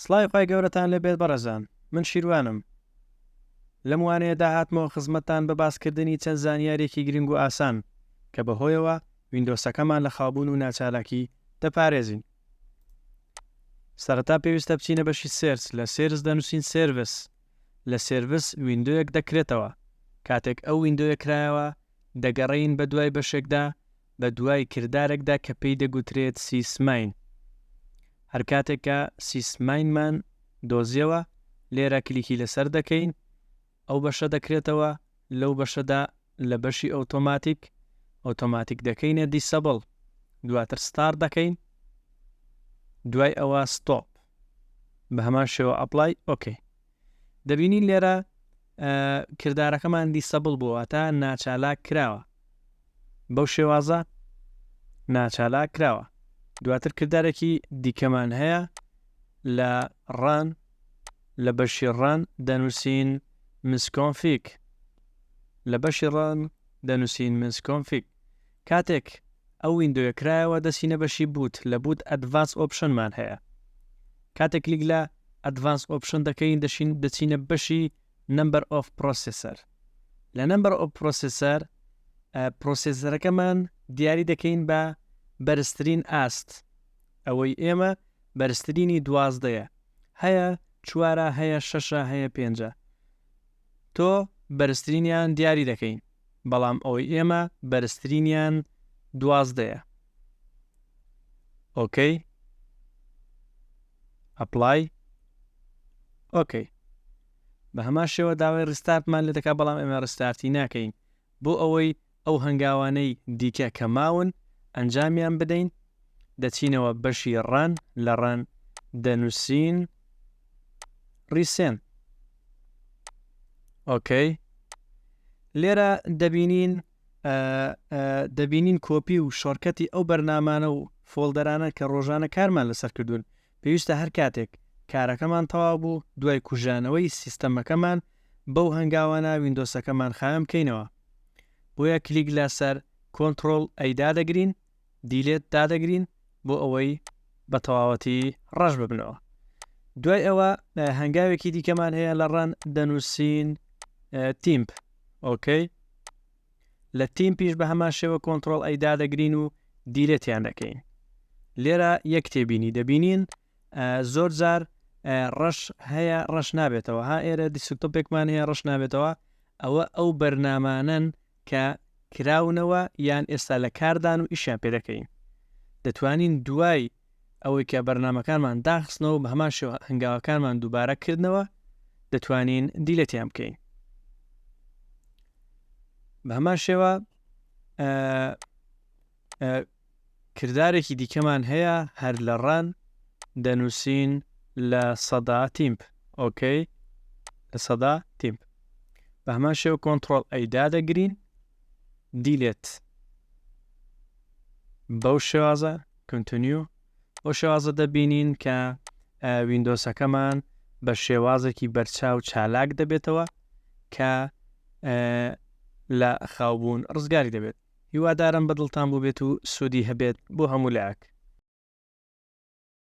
سڵاوی خوای گەورەتان لەبێت بەڕێزان، من شیروانم. لەم وانەیەدا هاتمەوە خزمەتتان بە باسکردنی چەند زانیاریەکی گرنگ و ئاسان کە بەهۆیەوە ویندۆسەکەمان لە خاوبوون و ناچالاکی دەپارێزین. سەرەتا پێویستە بچینە بەشی سێرچ، لە سێرچ دەنووسین سێرڤس، لە سێرڤس ویندۆیەک دەکرێتەوە. کاتێک ئەو ویندۆیە کرایەوە دەگەڕین بە دوای بەشێکدا بە دوای کردارێکدا کە پێی دەگوترێت سیسماین. هەر کاتێکە سیسماینمان دۆزیەوە لێرە کلیکی لەسەر دەکەین، ئەو بەشە دەکرێتەوە لەو بەشەدا لە بەشی ئۆتۆماتیک دەکەینە دیسەبڵ، دواتر ستار دەکەین، دوای ئەوە ستۆپ، بە هەمان شێوە ئەپلای ئۆکەی. دەبینین لێرە کردارەکەمان دیسەبڵ بووە تا ناچالاک کراوە، بەو شێوازە ناچالاک کراوە. دواتر کردارێکی دیکەمان هەیە لە ڕان، لە بەشی ڕان دەنووسین مسکۆنفیگ، لە بەشی ڕان دەنووسین مسکۆنفیگ. کاتێک ئەو ویندۆیە کرایەوە دەچینە بەشی بوت، لە بوت ئەدڤانس ئۆپشنمان هەیە. کاتێک کلیک لە ئەدڤانس ئۆپشن دەکەین دەچینە بەشی نمبەر ئۆف پرۆسێسەر. لە نمبەر ئۆف پرۆسێسەر پرۆسێسەرەکەمان دیاری دەکەین بە بەرزترین ئاست، ئەوەی ئێمە بەرزترینی 12ەیە، هەیە 4، هەیە 6، هەیە 5. تۆ بەرزترینیان دیاری دەکەین، بەڵام ئەوەی ئێمە بەرزترینیان 12ەیە. ئۆکەی، ئەپلای ئۆکەی. بە هەمان شێوە داوای ڕستارتمان لێ دەکات، بەڵام ئێمە ڕستارتی ناکەین بۆ ئەوەی ئەو هەنگاوانەی دیکە کە ماون ئەنجامیان بدەین. دەچینەوە بەشی ڕان، لە ڕان دەنووسین ریسێن. ئۆکەی، لێرە دەبینین کۆپی و شۆرکەتی ئەو بەرنامانە و فۆڵدەرانە کە ڕۆژانە کارمان لەسەر کردوون. پێویستە هەر کاتێک کارەکەمان تەواو بوو دوای کوژانەوەی سیستەمەکەمان بەو هەنگاوانە ویندۆسەکەمان خاوێن بکەینەوە. بۆیە کلیک لەسەر کۆنتڕۆڵ ئەی دادەگرین، دیلێت دادەگرین بۆ ئەوەی بە تەواوەتی ڕەش ببنەوە. دوای ئەوە هەنگاوێکی دیکەمان هەیە لە ڕان دەنووسین تیمپ. ئۆکەی، لە تیمپیش بە هەمان شێوە کۆنتڕۆڵ ئەی دادەگرین و دیلێتیان دەکەین. لێرە یەک تێبینی دەبینین زۆر جار ڕەش هەیە ڕەش نابێتەوە، ها ئێرە دیسکتۆپێکمان هەیە ڕەش نابێتەوە. ئەوە ئەو بەرنامانن کە کراونەوە یان ئێستا لە کاردان و ئیشیان پێ دەکەین. دەتوانین دوای ئەوەی کە بەرنامەکانمان داخستنەوە بە هەمان شێوە هەنگاوەکانمان دووبارە کردنەوە دەتوانین دیلێتیان بکەین. بە هەمان شێوە کردارێکی دیکەمان هەیە هەر لە ڕان دەنووسین لە سەدا تیمپ. ئۆکەی، لە سەدا تیمپ. بە هەمان شێوە کۆنتڕۆڵ ئەی دادەگرین، دیلێت، بەو شێوازە کۆنتینیو. بەو شێوازە دەبینین کە ویندۆسەکەمان بە شێوازێکی بەرچاو چالاک دەبێتەوە کە لە خاوبوون ڕزگاری دەبێت. هیوادارم بەدڵتان بوو بێت و سوودی هەبێت بۆ هەموو لایەک.